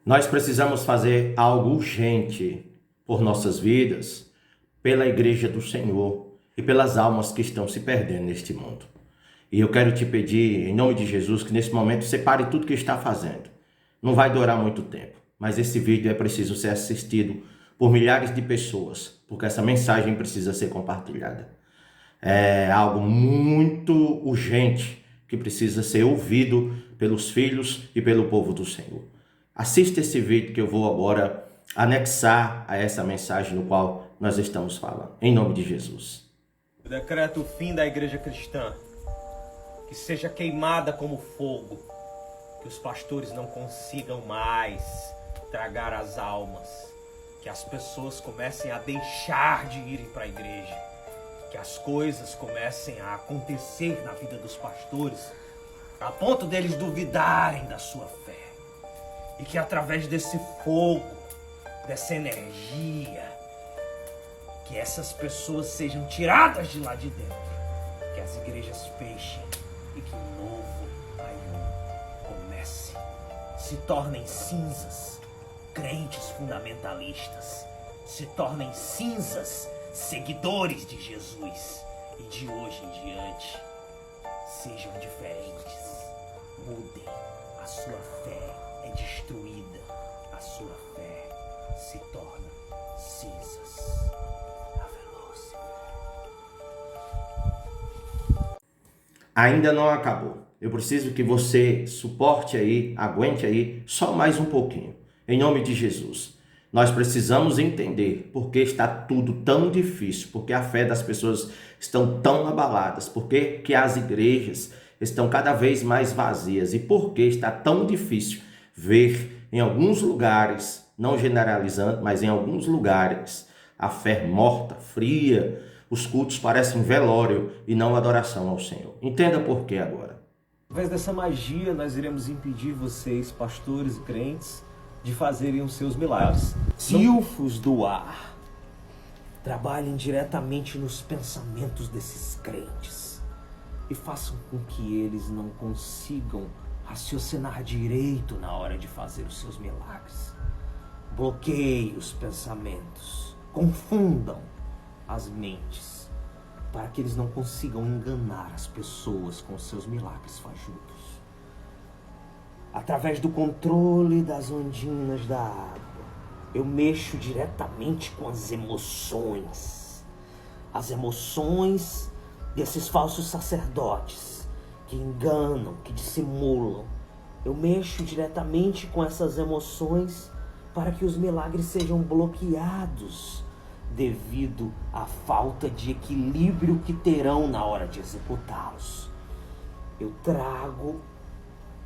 Nós precisamos fazer algo urgente por nossas vidas, pela igreja do Senhor e pelas almas que estão se perdendo neste mundo. E eu quero te pedir, em nome de Jesus, que nesse momento você pare tudo que está fazendo. Não vai durar muito tempo, mas esse vídeo é preciso ser assistido por milhares de pessoas, porque essa mensagem precisa ser compartilhada. É algo muito urgente que precisa ser ouvido pelos filhos e pelo povo do Senhor. Assista esse vídeo que eu vou agora anexar a essa mensagem no qual nós estamos falando. Em nome de Jesus. Eu decreto o fim da igreja cristã, que seja queimada como fogo, que os pastores não consigam mais tragar as almas, que as pessoas comecem a deixar de irem para a igreja, que as coisas comecem a acontecer na vida dos pastores, a ponto deles duvidarem da sua fé, e que através desse fogo, dessa energia, que essas pessoas sejam tiradas de lá de dentro, que as igrejas fechem e que um novo Aion comece, se tornem cinzas crentes fundamentalistas, se tornem cinzas seguidores de Jesus, e de hoje em diante sejam diferentes, mudem, a sua fé é destruída, a sua fé se torna cinzas. Ainda não acabou. Eu preciso que você suporte aí, aguente aí, só mais um pouquinho. Em nome de Jesus. Nós precisamos entender por que está tudo tão difícil, porque a fé das pessoas estão tão abaladas, porque que as igrejas estão cada vez mais vazias e por que está tão difícil ver em alguns lugares, não generalizando, mas em alguns lugares, a fé morta, fria. Os cultos parecem velório e não adoração ao Senhor. Entenda por quê agora. Através dessa magia, nós iremos impedir vocês, pastores e crentes, de fazerem os seus milagres. Silfos do ar trabalhem diretamente nos pensamentos desses crentes e façam com que eles não consigam raciocinar direito na hora de fazer os seus milagres. Bloqueiem os pensamentos, confundam as mentes, para que eles não consigam enganar as pessoas com seus milagres fajutos. Através do controle das ondinas da água, eu mexo diretamente com as emoções desses falsos sacerdotes que enganam, que dissimulam. Eu mexo diretamente com essas emoções para que os milagres sejam bloqueados devido à falta de equilíbrio que terão na hora de executá-los. Eu trago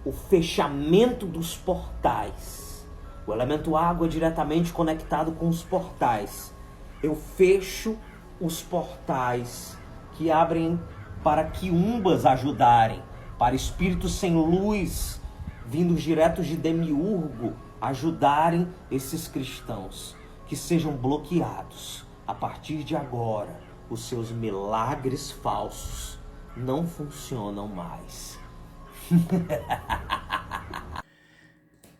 o fechamento dos portais. O elemento água é diretamente conectado com os portais. Eu fecho os portais que abrem para quiumbas ajudarem, para espíritos sem luz, vindos diretos de Demiurgo, ajudarem esses cristãos. Que sejam bloqueados. A partir de agora, os seus milagres falsos não funcionam mais.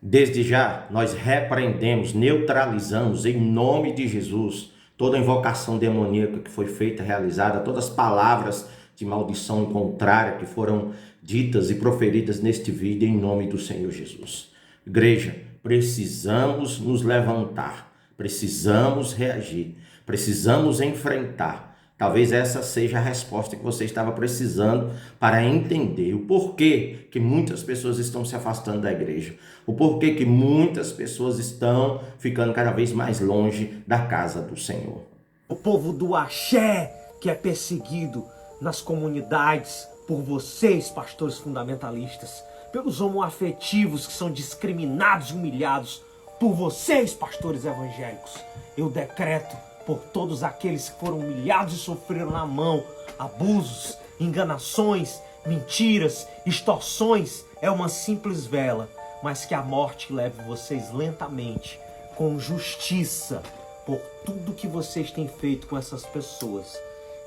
Desde já, nós repreendemos, neutralizamos em nome de Jesus toda invocação demoníaca que foi feita, realizada, todas as palavras de maldição contrária que foram ditas e proferidas neste vídeo em nome do Senhor Jesus. Igreja, precisamos nos levantar. Precisamos reagir, precisamos enfrentar. Talvez essa seja a resposta que você estava precisando para entender o porquê que muitas pessoas estão se afastando da igreja, o porquê que muitas pessoas estão ficando cada vez mais longe da casa do Senhor. O povo do axé que é perseguido nas comunidades por vocês, pastores fundamentalistas, pelos homoafetivos que são discriminados e humilhados por vocês, pastores evangélicos. Eu decreto por todos aqueles que foram humilhados e sofreram na mão abusos, enganações, mentiras, extorsões. É uma simples vela, mas que a morte leve vocês lentamente, com justiça, por tudo que vocês têm feito com essas pessoas.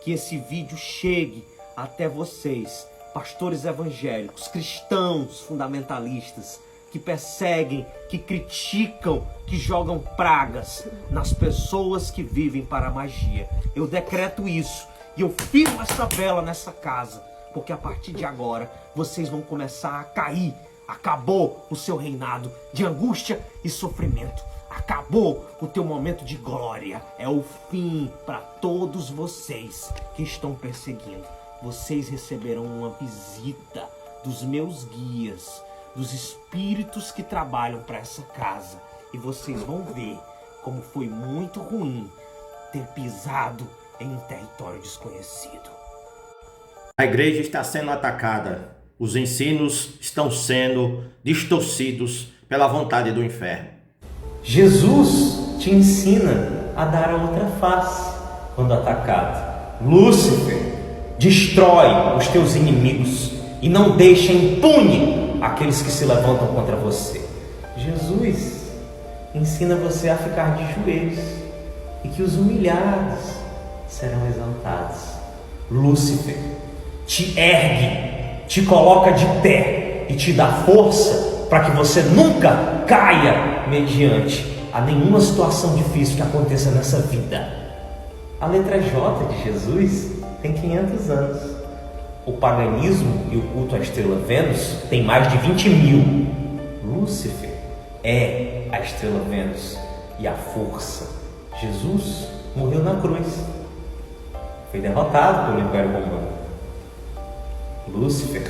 Que esse vídeo chegue até vocês, pastores evangélicos, cristãos fundamentalistas, que perseguem, que criticam, que jogam pragas nas pessoas que vivem para a magia. Eu decreto isso e eu firmo essa vela nessa casa, porque a partir de agora vocês vão começar a cair. Acabou o seu reinado de angústia e sofrimento. Acabou o teu momento de glória. É o fim para todos vocês que estão perseguindo. Vocês receberão uma visita dos meus guias, dos espíritos que trabalham para essa casa. E vocês vão ver como foi muito ruim ter pisado em um território desconhecido. A igreja está sendo atacada. Os ensinos estão sendo distorcidos pela vontade do inferno. Jesus te ensina a dar a outra face quando atacado. Lúcifer destrói os teus inimigos e não deixa impune aqueles que se levantam contra você. Jesus ensina você a ficar de joelhos e que os humilhados serão exaltados. Lúcifer te ergue, te coloca de pé e te dá força para que você nunca caia mediante a nenhuma situação difícil que aconteça nessa vida. A letra J de Jesus tem 500 anos. O paganismo e o culto à estrela Vênus tem mais de 20.000. Lúcifer é a estrela Vênus e a força. Jesus morreu na cruz. Foi derrotado pelo Império Romano. Lúcifer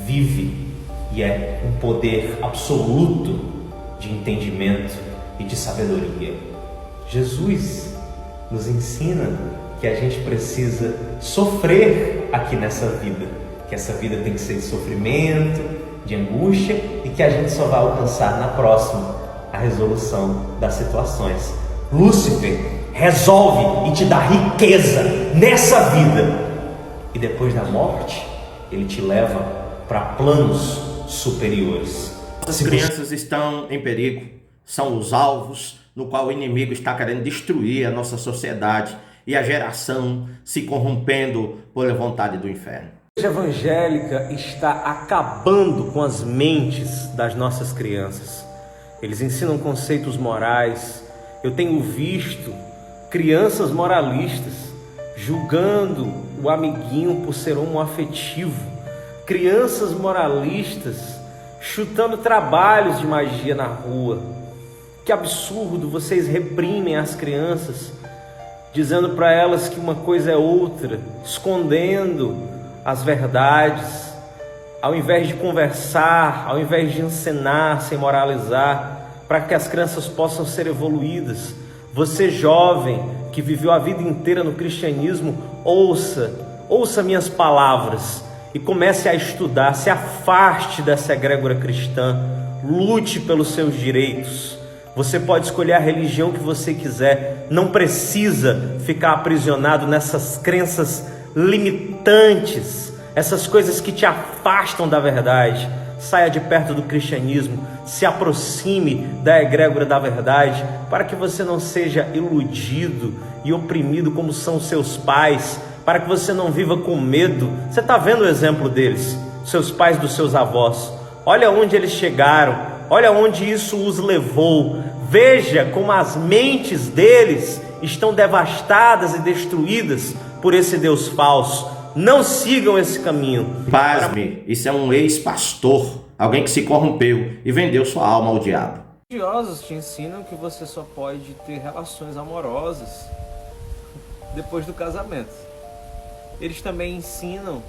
vive e é um poder absoluto de entendimento e de sabedoria. Jesus nos ensina que a gente precisa sofrer aqui nessa vida, que essa vida tem que ser de sofrimento, de angústia e que a gente só vai alcançar na próxima a resolução das situações. Lúcifer resolve e te dá riqueza nessa vida e depois da morte ele te leva para planos superiores. As crianças estão em perigo, são os alvos no qual o inimigo está querendo destruir a nossa sociedade e a geração se corrompendo pela vontade do inferno. A igreja evangélica está acabando com as mentes das nossas crianças. Eles ensinam conceitos morais. Eu tenho visto crianças moralistas julgando o amiguinho por ser homoafetivo, crianças moralistas chutando trabalhos de magia na rua. Que absurdo, vocês reprimem as crianças, dizendo para elas que uma coisa é outra, escondendo as verdades, ao invés de conversar, ao invés de ensinar sem moralizar, para que as crianças possam ser evoluídas. Você jovem que viveu a vida inteira no cristianismo, ouça minhas palavras e comece a estudar, se afaste dessa egrégora cristã, lute pelos seus direitos. Você pode escolher a religião que você quiser, não precisa ficar aprisionado nessas crenças limitantes, essas coisas que te afastam da verdade. Saia de perto do cristianismo, se aproxime da egrégora da verdade, para que você não seja iludido e oprimido como são seus pais, para que você não viva com medo. Você está vendo o exemplo deles, seus pais, dos seus avós. Olha onde eles chegaram, olha onde isso os levou. Veja como as mentes deles estão devastadas e destruídas por esse Deus falso. Não sigam esse caminho. Pasme, isso é um ex-pastor, alguém que se corrompeu e vendeu sua alma ao diabo. Os religiosos te ensinam que você só pode ter relações amorosas depois do casamento. Eles também ensinam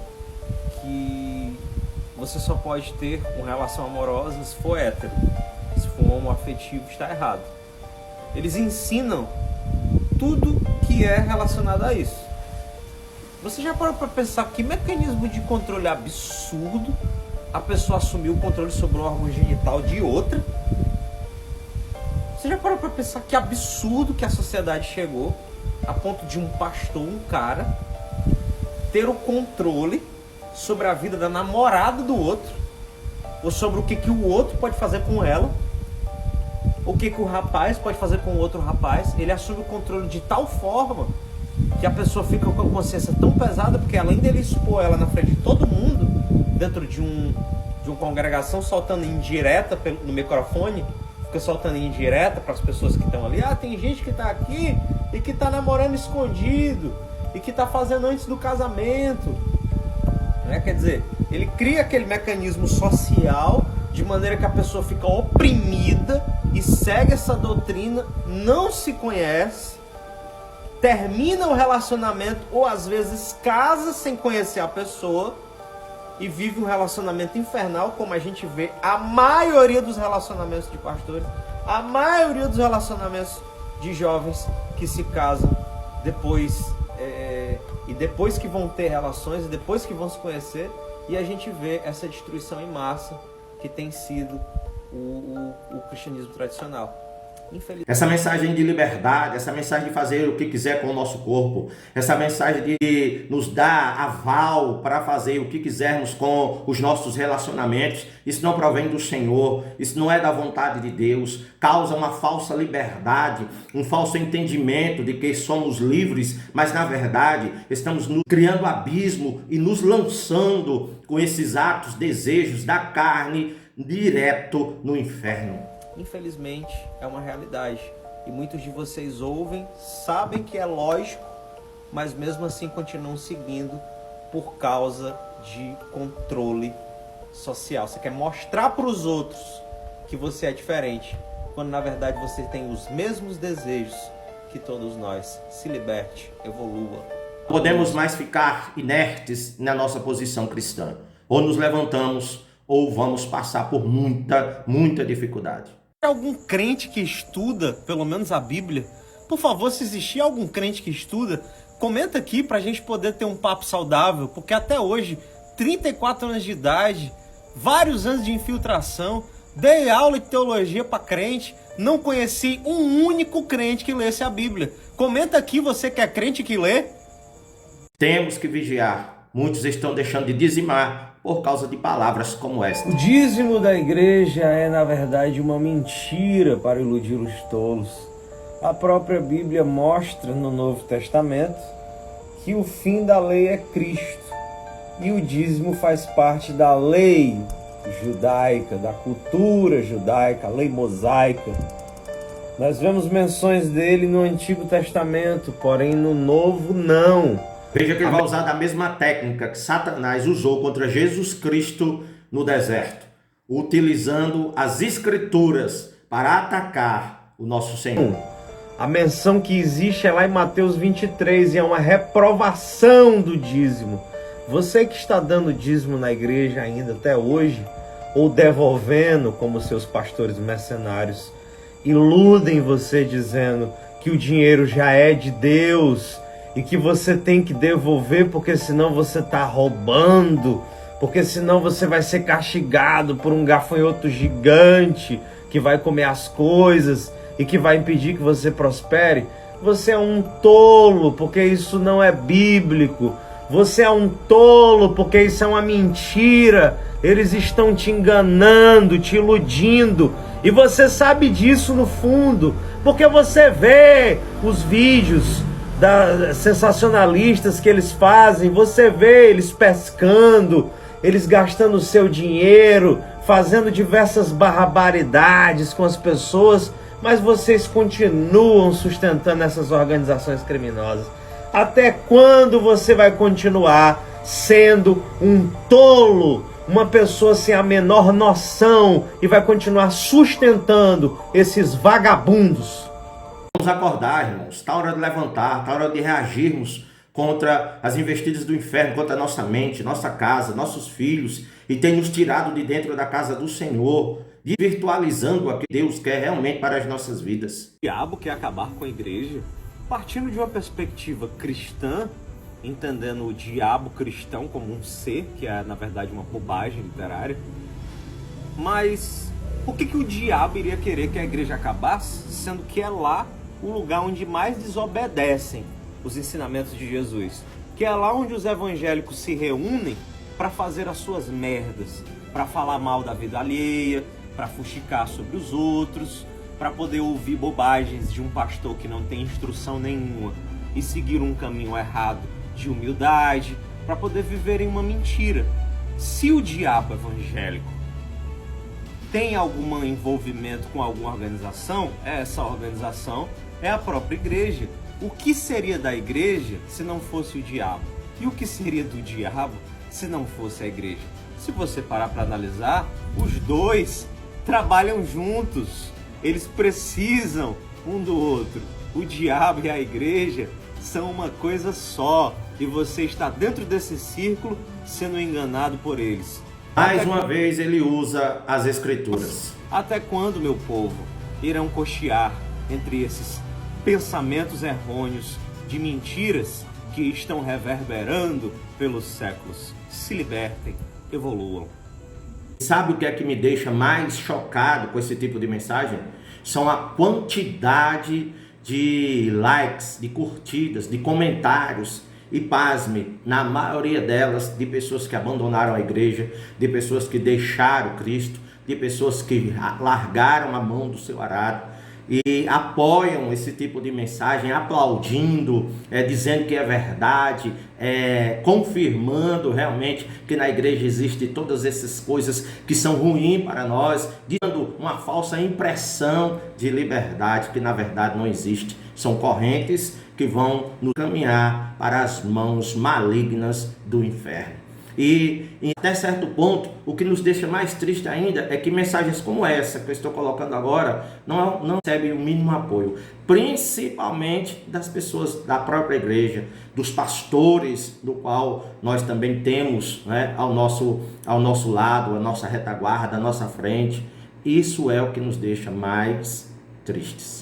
que você só pode ter uma relação amorosa se for hétero. Se for homoafetivo, está errado. Eles ensinam tudo que é relacionado a isso. Você já parou para pensar que mecanismo de controle absurdo a pessoa assumiu o controle sobre o órgão genital de outra? Você já parou para pensar que absurdo que a sociedade chegou a ponto de um pastor, um cara, ter o controle sobre a vida da namorada do outro, ou sobre o que o outro pode fazer com ela, ou o que o rapaz pode fazer com o outro rapaz? Ele assume o controle de tal forma que a pessoa fica com a consciência tão pesada, porque além dele expor ela na frente de todo mundo, dentro de um de uma congregação soltando indireta no microfone, fica soltando indireta para as pessoas que estão ali. Ah, tem gente que está aqui e que está namorando escondido e que está fazendo antes do casamento. Né? Quer dizer, ele cria aquele mecanismo social de maneira que a pessoa fica oprimida e segue essa doutrina, não se conhece, termina o relacionamento ou às vezes casa sem conhecer a pessoa e vive um relacionamento infernal, como a gente vê a maioria dos relacionamentos de pastores, a maioria dos relacionamentos de jovens que se casam depois, e depois que vão ter relações, e depois que vão se conhecer, e a gente vê essa destruição em massa que tem sido o cristianismo tradicional. Essa mensagem de liberdade, essa mensagem de fazer o que quiser com o nosso corpo, essa mensagem de nos dar aval para fazer o que quisermos com os nossos relacionamentos, isso não provém do Senhor, isso não é da vontade de Deus, causa uma falsa liberdade, um falso entendimento de que somos livres, mas na verdade estamos criando abismo e nos lançando com esses atos, desejos da carne direto no inferno. Infelizmente, é uma realidade. E muitos de vocês ouvem, sabem que é lógico, mas mesmo assim continuam seguindo por causa de controle social. Você quer mostrar para os outros que você é diferente, quando na verdade você tem os mesmos desejos que todos nós. Se liberte, evolua. Podemos mais ficar inertes na nossa posição cristã. Ou nos levantamos, ou vamos passar por muita dificuldade. Algum crente que estuda, pelo menos a Bíblia, por favor, se existir algum crente que estuda, comenta aqui para a gente poder ter um papo saudável, porque até hoje, 34 anos de idade, vários anos de infiltração, dei aula de teologia para crente, não conheci um único crente que lesse a Bíblia. Comenta aqui, você que é crente que lê. Temos que vigiar. Muitos estão deixando de dizimar por causa de palavras como esta. O dízimo da igreja é, na verdade, uma mentira para iludir os tolos. A própria Bíblia mostra no Novo Testamento que o fim da lei é Cristo. E o dízimo faz parte da lei judaica, da cultura judaica, a lei mosaica. Nós vemos menções dele no Antigo Testamento, porém no Novo não. Veja que ele vai usar da mesma técnica que Satanás usou contra Jesus Cristo no deserto, utilizando as escrituras para atacar o nosso Senhor. A menção que existe é lá em Mateus 23 e é uma reprovação do dízimo. Você que está dando dízimo na igreja ainda até hoje, ou devolvendo como seus pastores mercenários, iludem você dizendo que o dinheiro já é de Deus e que você tem que devolver porque senão você está roubando, porque senão você vai ser castigado por um gafanhoto gigante que vai comer as coisas e que vai impedir que você prospere. Você é um tolo porque isso não é bíblico. Você é um tolo porque isso é uma mentira. Eles estão te enganando, te iludindo. E você sabe disso no fundo, porque você vê os vídeos sensacionalistas que eles fazem, você vê eles pescando, eles gastando o seu dinheiro, fazendo diversas barbaridades com as pessoas, mas vocês continuam sustentando essas organizações criminosas. Até quando você vai continuar sendo um tolo, uma pessoa sem a menor noção, e vai continuar sustentando esses vagabundos? Vamos acordar, irmãos. Está hora de levantar, está hora de reagirmos contra as investidas do inferno, contra a nossa mente, nossa casa, nossos filhos, e tem nos tirado de dentro da casa do Senhor, virtualizando o que Deus quer realmente para as nossas vidas. O diabo quer acabar com a igreja, partindo de uma perspectiva cristã, entendendo o diabo cristão como um ser, que é na verdade uma bobagem literária. Mas por que o diabo iria querer que a igreja acabasse, sendo que é lá o lugar onde mais desobedecem os ensinamentos de Jesus? Que é lá onde os evangélicos se reúnem para fazer as suas merdas, para falar mal da vida alheia, para fuxicar sobre os outros, para poder ouvir bobagens de um pastor que não tem instrução nenhuma e seguir um caminho errado de humildade, para poder viver em uma mentira. Se o diabo evangélico tem algum envolvimento com alguma organização, essa organização é a própria igreja. O que seria da igreja se não fosse o diabo? E o que seria do diabo se não fosse a igreja? Se você parar para analisar, os dois trabalham juntos, eles precisam um do outro. O diabo e a igreja são uma coisa só, e você está dentro desse círculo sendo enganado por eles. Mais uma vez ele usa as escrituras. Até quando, meu povo, irão cochear entre esses pensamentos errôneos de mentiras que estão reverberando pelos séculos? Se libertem, evoluam. Sabe o que é que me deixa mais chocado com esse tipo de mensagem? São a quantidade de likes, de curtidas, de comentários e, pasme, na maioria delas, de pessoas que abandonaram a igreja, de pessoas que deixaram Cristo, de pessoas que largaram a mão do seu arado e apoiam esse tipo de mensagem, aplaudindo, dizendo que é verdade, confirmando realmente que na igreja existem todas essas coisas que são ruins para nós, dando uma falsa impressão de liberdade que na verdade não existe. São correntes que vão nos caminhar para as mãos malignas do inferno. E até certo ponto, o que nos deixa mais triste ainda é que mensagens como essa que eu estou colocando agora não recebem o mínimo apoio, principalmente das pessoas da própria igreja, dos pastores, do qual nós também temos, né, ao nosso lado, a nossa retaguarda, a nossa frente. Isso é o que nos deixa mais tristes.